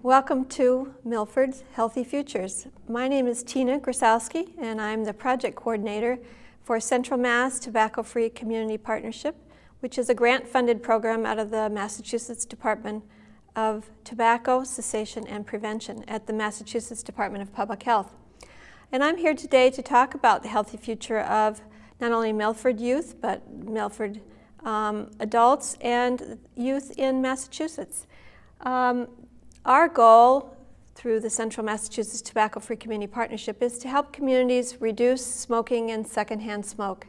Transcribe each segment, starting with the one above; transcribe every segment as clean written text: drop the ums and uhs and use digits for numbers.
Welcome to Milford's Healthy Futures. My name is Tina Grasowski, and I'm the project coordinator for Central Mass Tobacco-Free Community Partnership, which is a grant-funded program out of the Massachusetts Department of Tobacco Cessation and Prevention at the Massachusetts Department of Public Health. And I'm here today to talk about the healthy future of not only Milford youth, but Milford adults and youth in Massachusetts. Our goal through the Central Massachusetts Tobacco-Free Community Partnership is to help communities reduce smoking and secondhand smoke.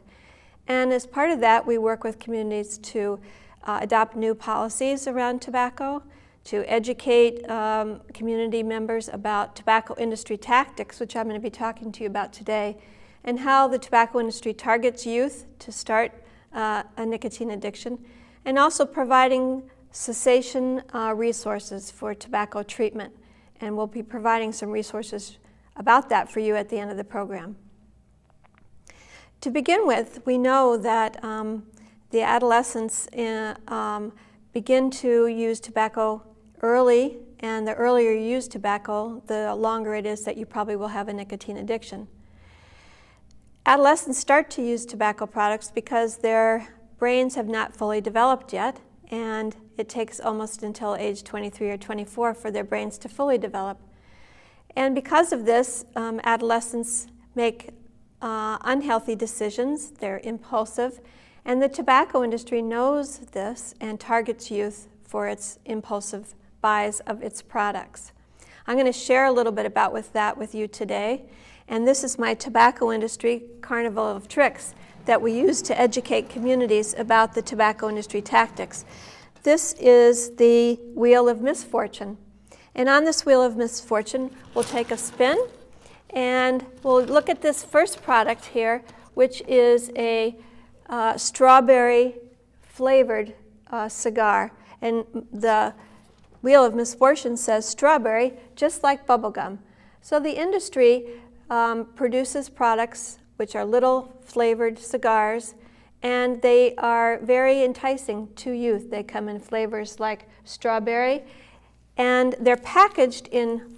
And as part of that, we work with communities to adopt new policies around tobacco, to educate community members about tobacco industry tactics, which I'm going to be talking to you about today, and how the tobacco industry targets youth to start a nicotine addiction, and also providing cessation resources for tobacco treatment. And we'll be providing some resources about that for you at the end of the program. To begin with, we know that the adolescents begin to use tobacco early, and the earlier you use tobacco, the longer it is that you probably will have a nicotine addiction. Adolescents start to use tobacco products because their brains have not fully developed yet, and it takes almost until age 23 or 24 for their brains to fully develop. And because of this, adolescents make unhealthy decisions, they're impulsive, and the tobacco industry knows this and targets youth for its impulsive buys of its products. I'm going to share a little bit about that with you today, and this is my tobacco industry carnival of tricks that we use to educate communities about the tobacco industry tactics. This is the Wheel of Misfortune. And on this Wheel of Misfortune, we'll take a spin, and we'll look at this first product here, which is a strawberry flavored cigar. And the Wheel of Misfortune says strawberry, just like bubblegum. So the industry produces products which are little flavored cigars, and they are very enticing to youth. They come in flavors like strawberry, and they're packaged in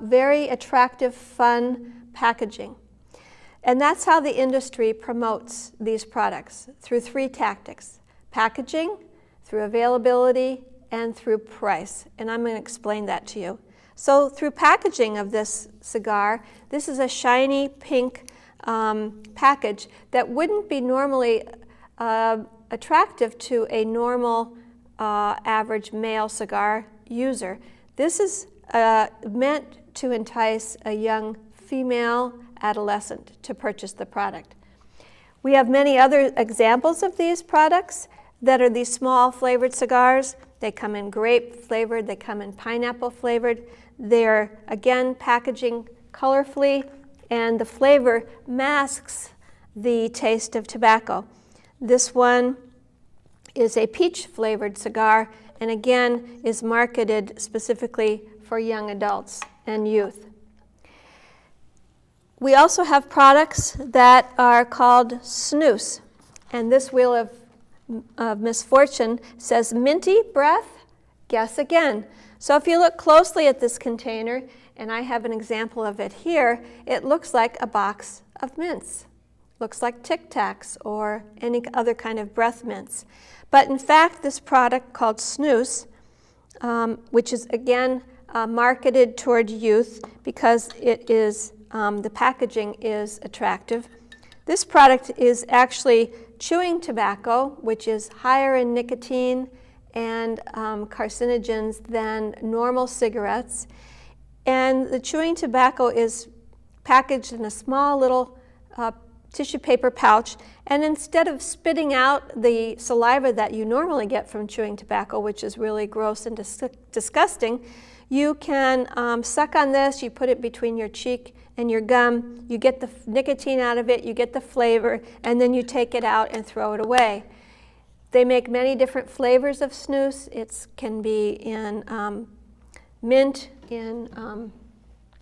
very attractive, fun packaging. And that's how the industry promotes these products, through three tactics: packaging, through availability, and through price. And I'm going to explain that to you. So through packaging of this cigar, this is a shiny pink package that wouldn't be normally attractive to a normal average male cigar user. This is meant to entice a young female adolescent to purchase the product. We have many other examples of these products that are these small flavored cigars. They come in grape flavored, they come in pineapple flavored. They're, again, packaging colorfully, and the flavor masks the taste of tobacco. This one is a peach flavored cigar, and again is marketed specifically for young adults and youth. We also have products that are called snus, and this Wheel of Misfortune says minty breath, guess again. So if you look closely at this container, and I have an example of it here, it looks like a box of mints. Looks like Tic Tacs or any other kind of breath mints. But in fact, this product called snus, which is again marketed toward youth because it is the packaging is attractive. This product is actually chewing tobacco, which is higher in nicotine and carcinogens than normal cigarettes. And the chewing tobacco is packaged in a small little tissue paper pouch, and instead of spitting out the saliva that you normally get from chewing tobacco, which is really gross and disgusting, you can suck on this, you put it between your cheek and your gum, you get the nicotine out of it, you get the flavor, and then you take it out and throw it away. They make many different flavors of snus. It can be in mint, in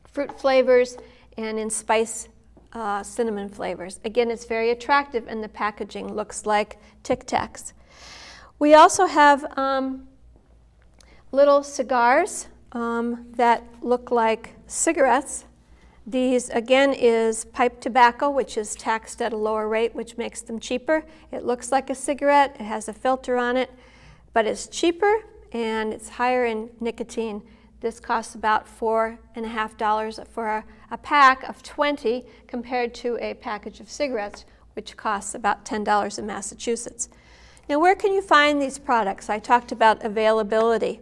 fruit flavors, and in spice cinnamon flavors. Again, it's very attractive, and the packaging looks like Tic Tacs. We also have little cigars that look like cigarettes. These, again, is pipe tobacco, which is taxed at a lower rate, which makes them cheaper. It looks like a cigarette. It has a filter on it, but it's cheaper and it's higher in nicotine. This costs about $4.50 for a pack of 20 compared to a package of cigarettes, which costs about $10 in Massachusetts. Now, where can you find these products? I talked about availability.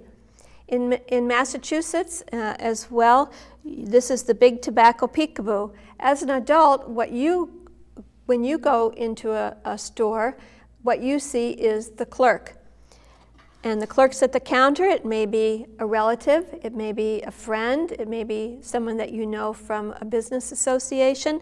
In Massachusetts as well, this is the Big Tobacco Peekaboo. As an adult, when you go into a store, what you see is the clerk. And the clerk's at the counter. It may be a relative, it may be a friend, it may be someone that you know from a business association.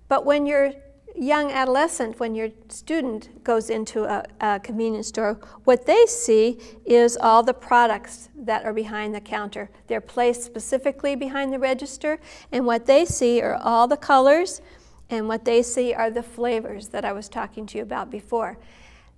But when you're young adolescent, when your student goes into a convenience store, what they see is all the products that are behind the counter. They're placed specifically behind the register, and what they see are all the colors, and what they see are the flavors that I was talking to you about before.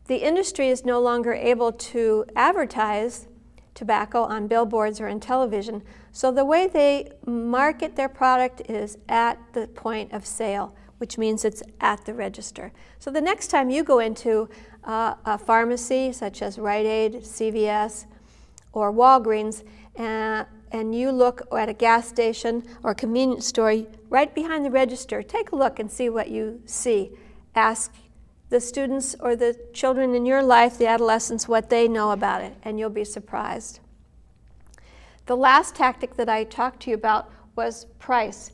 The industry is no longer able to advertise tobacco on billboards or in television, so the way they market their product is at the point of sale, which means it's at the register. So the next time you go into a pharmacy such as Rite Aid, CVS, or Walgreens, and you look at a gas station or a convenience store, right behind the register, take a look and see what you see. Ask the students or the children in your life, the adolescents, what they know about it, and you'll be surprised. The last tactic that I talked to you about was price.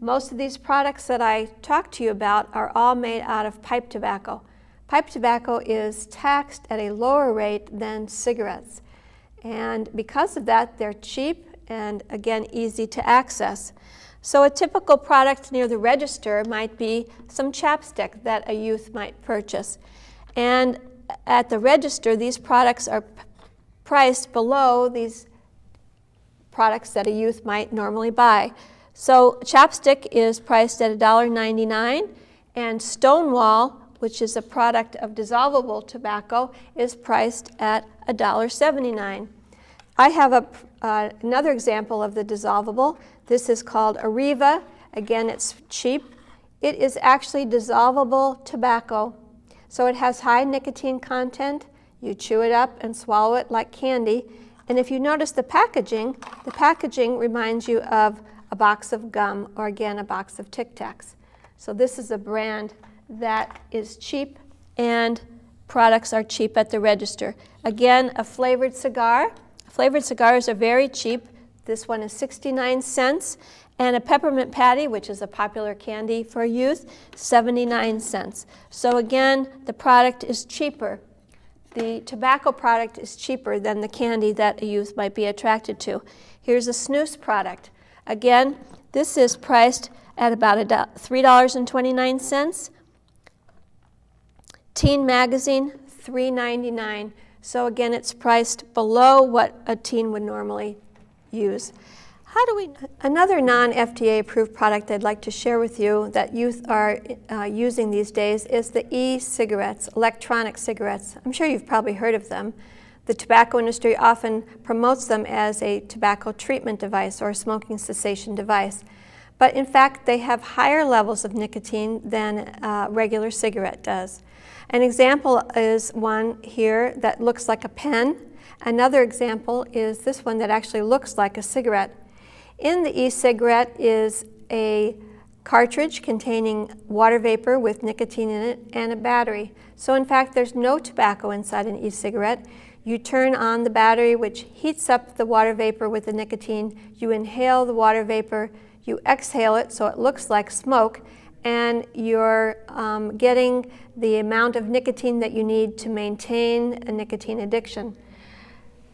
Most of these products that I talked to you about are all made out of pipe tobacco. Pipe tobacco is taxed at a lower rate than cigarettes. And because of that, they're cheap and, again, easy to access. So a typical product near the register might be some chapstick that a youth might purchase. And at the register, these products are priced below these products that a youth might normally buy. So chapstick is priced at $1.99, and Stonewall, which is a product of dissolvable tobacco, is priced at $1.79. I have another example of the dissolvable. This is called Arriva. Again, it's cheap. It is actually dissolvable tobacco. So it has high nicotine content. You chew it up and swallow it like candy. And if you notice the packaging reminds you of a box of gum, or again, a box of Tic Tacs. So this is a brand that is cheap, and products are cheap at the register. Again, a flavored cigar. Flavored cigars are very cheap. This one is 69 cents, and a peppermint patty, which is a popular candy for youth, 79 cents. So again, the product is cheaper. The tobacco product is cheaper than the candy that a youth might be attracted to. Here's a snus product. Again, this is priced at about $3.29. Teen magazine, $3.99. So again, it's priced below what a teen would normally use. Another non-FDA approved product I'd like to share with you that youth are using these days is the e-cigarettes, electronic cigarettes. I'm sure you've probably heard of them. The tobacco industry often promotes them as a tobacco treatment device or a smoking cessation device. But in fact, they have higher levels of nicotine than a regular cigarette does. An example is one here that looks like a pen. Another example is this one that actually looks like a cigarette. In the e-cigarette is a cartridge containing water vapor with nicotine in it and a battery. So in fact, there's no tobacco inside an e-cigarette. You turn on the battery, which heats up the water vapor with the nicotine. You inhale the water vapor, you exhale it so it looks like smoke, and you're getting the amount of nicotine that you need to maintain a nicotine addiction.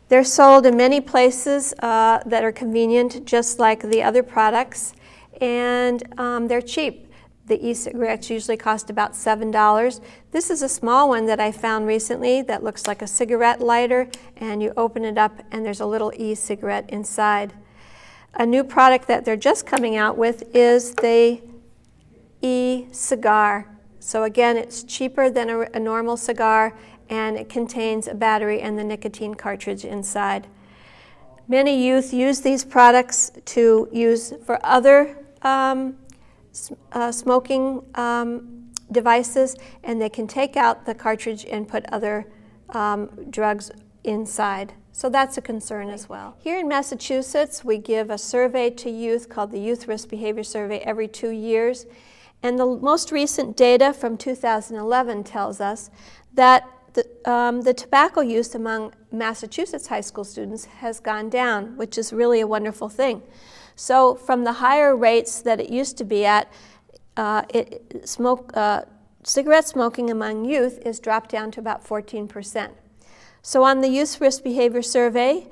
They're sold in many places that are convenient, just like the other products, and they're cheap. The e-cigarettes usually cost about $7. This is a small one that I found recently that looks like a cigarette lighter, and you open it up and there's a little e-cigarette inside. A new product that they're just coming out with is the e-cigar. So again, it's cheaper than a normal cigar, and it contains a battery and the nicotine cartridge inside. Many youth use these products to use for other smoking devices, and they can take out the cartridge and put other drugs inside. So that's a concern as well. Here in Massachusetts, we give a survey to youth called the Youth Risk Behavior Survey every 2 years. And the most recent data from 2011 tells us that the tobacco use among Massachusetts high school students has gone down, which is really a wonderful thing. So from the higher rates that it used to be at, cigarette smoking among youth is dropped down to about 14%. So on the Youth Risk Behavior Survey,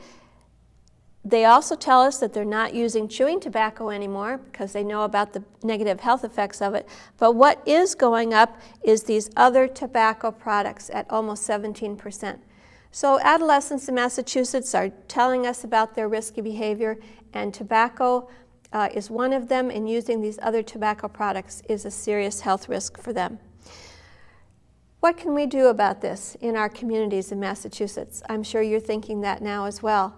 they also tell us that they're not using chewing tobacco anymore because they know about the negative health effects of it. But what is going up is these other tobacco products at almost 17%. So adolescents in Massachusetts are telling us about their risky behavior, and tobacco is one of them, and using these other tobacco products is a serious health risk for them. What can we do about this in our communities in Massachusetts? I'm sure you're thinking that now as well.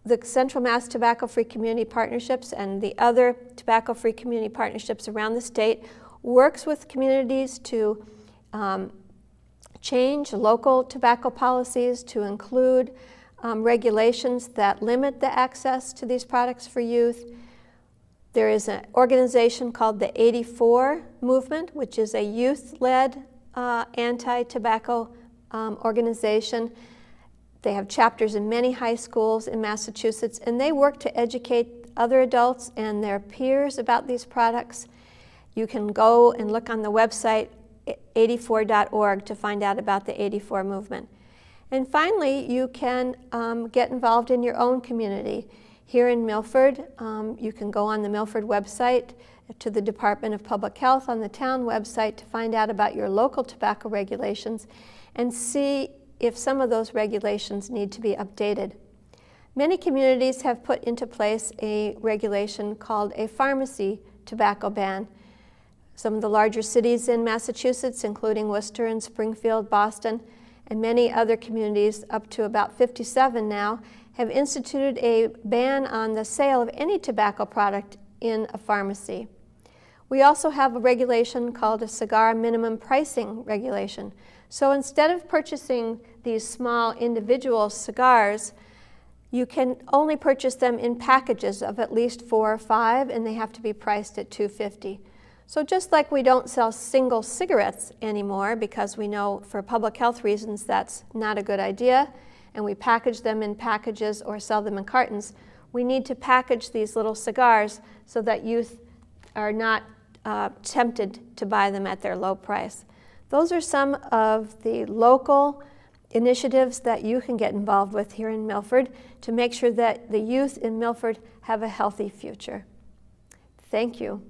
The Central Mass Tobacco-Free Community Partnerships and the other tobacco-free community partnerships around the state works with communities to change local tobacco policies to include regulations that limit the access to these products for youth. There is an organization called the 84 Movement, which is a youth-led anti-tobacco organization. They have chapters in many high schools in Massachusetts, and they work to educate other adults and their peers about these products. You can go and look on the website 84.org to find out about the 84 movement. And finally, you can get involved in your own community. Here in Milford, you can go on the Milford website to the Department of Public Health on the town website to find out about your local tobacco regulations and see if some of those regulations need to be updated. Many communities have put into place a regulation called a pharmacy tobacco ban. Some of the larger cities in Massachusetts, including Worcester and Springfield, Boston, and many other communities, up to about 57 now, have instituted a ban on the sale of any tobacco product in a pharmacy. We also have a regulation called a cigar minimum pricing regulation. So instead of purchasing these small individual cigars, you can only purchase them in packages of at least 4 or 5, and they have to be priced at $2.50. So just like we don't sell single cigarettes anymore because we know for public health reasons that's not a good idea, and we package them in packages or sell them in cartons, we need to package these little cigars so that youth are not tempted to buy them at their low price. Those are some of the local initiatives that you can get involved with here in Milford to make sure that the youth in Milford have a healthy future. Thank you.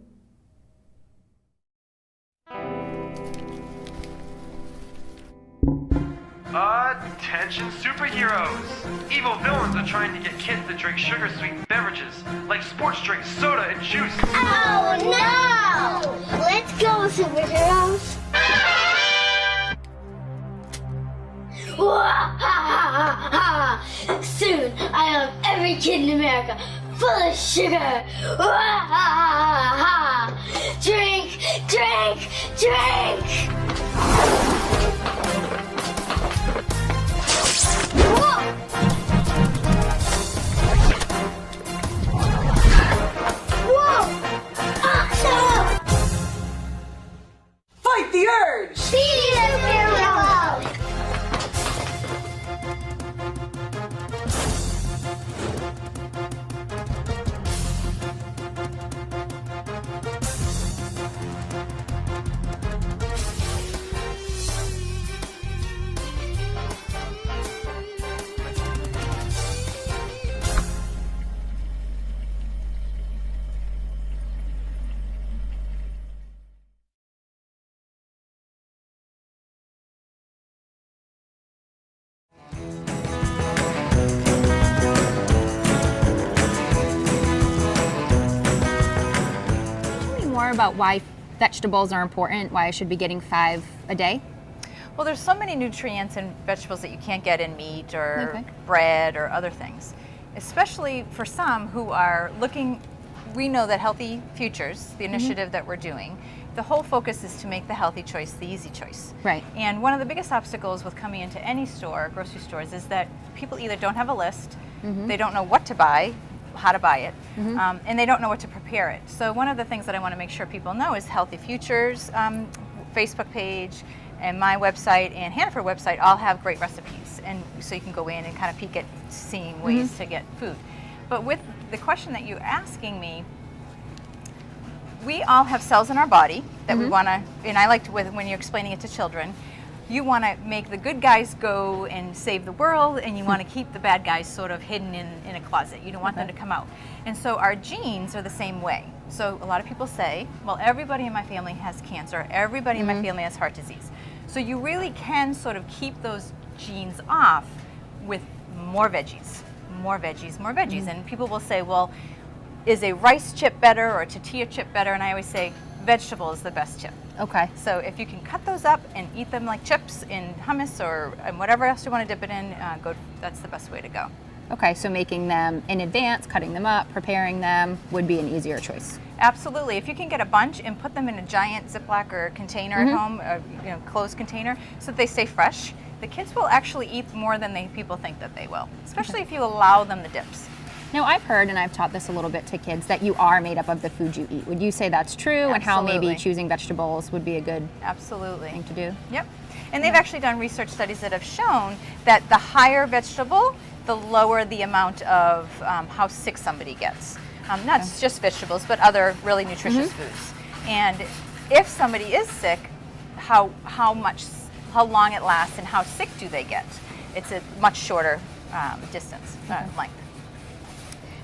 Attention superheroes! Evil villains are trying to get kids to drink sugar-sweetened beverages like sports drinks, soda, and juice. Oh no! Let's go, superheroes! Soon, I have every kid in America full of sugar! Drink, drink, drink! Fight the urge! Be the hero! About why vegetables are important, why I should be getting 5 a day? Well, there's so many nutrients in vegetables that you can't get in meat or bread or other things. especially for some who are looking. We know that Healthy Futures, the initiative that we're doing, the whole focus is to make the healthy choice the easy choice. Right. And one of the biggest obstacles with coming into any store, grocery stores, is that people either don't have a list, they don't know what to buy, how to buy it, and they don't know what to prepare it. So one of the things that I want to make sure people know is Healthy Futures Facebook page and my website and Hannaford website all have great recipes, and so you can go in and kind of peek at seeing ways to get food. But with the question that you're asking me, we all have cells in our body that we want to, and I like to, when you're explaining it to children, you want to make the good guys go and save the world, and you want to keep the bad guys sort of hidden in a closet. You don't want them to come out. And so our genes are the same way. So a lot of people say, well, everybody in my family has cancer, everybody in my family has heart disease. So you really can sort of keep those genes off with more veggies, more veggies, more veggies. And people will say, well, is a rice chip better or a tortilla chip better? And I always say vegetable is the best chip. Okay. So if you can cut those up and eat them like chips in hummus or whatever else you want to dip it in, that's the best way to go. Okay, so making them in advance, cutting them up, preparing them would be an easier choice. Absolutely. If you can get a bunch and put them in a giant Ziploc or container at home, a closed container, so that they stay fresh, the kids will actually eat more than people think that they will, especially if you allow them the dips. Now, I've heard, and I've taught this a little bit to kids, that you are made up of the food you eat. Would you say that's true? And how maybe choosing vegetables would be a good thing to do? Yep. And they've actually done research studies that have shown that the higher vegetable, the lower the amount of how sick somebody gets. Not just vegetables, but other really nutritious foods. And if somebody is sick, how long it lasts and how sick do they get? It's a much shorter distance, length.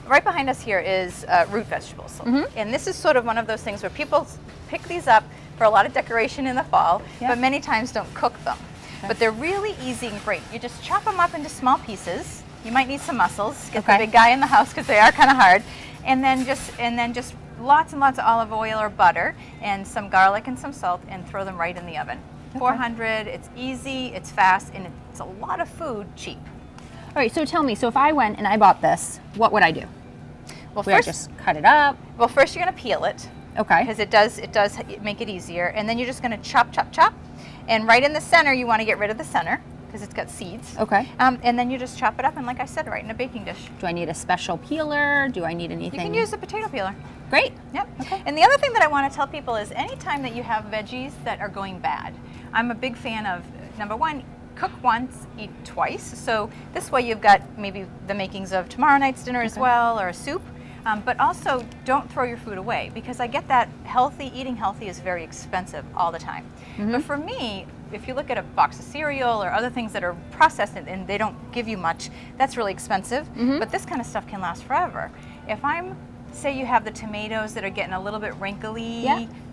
Right behind us here is root vegetables. And this is sort of one of those things where people pick these up for a lot of decoration in the fall, but many times don't cook them. But they're really easy and great. You just chop them up into small pieces. You might need some mussels. Get the big guy in the house because they are kind of hard. And then just lots and lots of olive oil or butter and some garlic and some salt and throw them right in the oven. 400, it's easy, it's fast, and it's a lot of food cheap. All right, so tell me, so if I went and I bought this, what would I do? Well, Would I just cut it up? Well, first you're going to peel it. Okay. Because it does make it easier. And then you're just going to chop, chop, chop. And right in the center, you want to get rid of the center because it's got seeds. Okay. And then you just chop it up, and like I said, right in a baking dish. Do I need a special peeler? Do I need anything? You can use a potato peeler. Great. Yep. Okay. And the other thing that I want to tell people is anytime that you have veggies that are going bad, I'm a big fan of, number one, cook once, eat twice. So this way you've got maybe the makings of tomorrow night's dinner as well, or a soup. But also don't throw your food away, because I get that eating healthy is very expensive all the time. But for me, if you look at a box of cereal or other things that are processed and they don't give you much, that's really expensive. But this kind of stuff can last forever. If say you have the tomatoes that are getting a little bit wrinkly,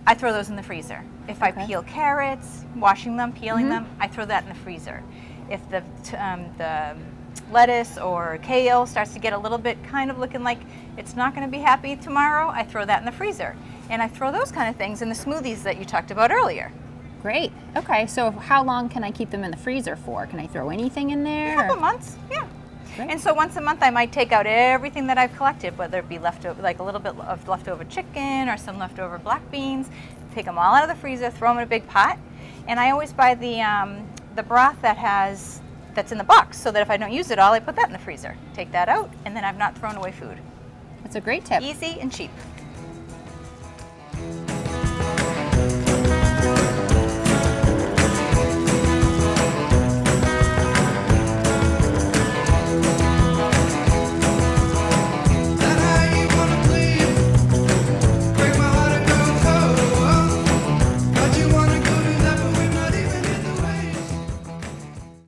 I throw those in the freezer. If I peel carrots, washing them, peeling them, I throw that in the freezer. If the lettuce or kale starts to get a little bit kind of looking like it's not going to be happy tomorrow, I throw that in the freezer. And I throw those kind of things in the smoothies that you talked about earlier. Great. Okay, so how long can I keep them in the freezer for? Can I throw anything in there? A couple months, yeah. Great. And so once a month I might take out everything that I've collected, whether it be leftover, like a little bit of leftover chicken or some leftover black beans, take them all out of the freezer, throw them in a big pot. And I always buy the broth that's in the box, so that if I don't use it all, I put that in the freezer. Take that out, and then I've not thrown away food. That's a great tip. Easy and cheap.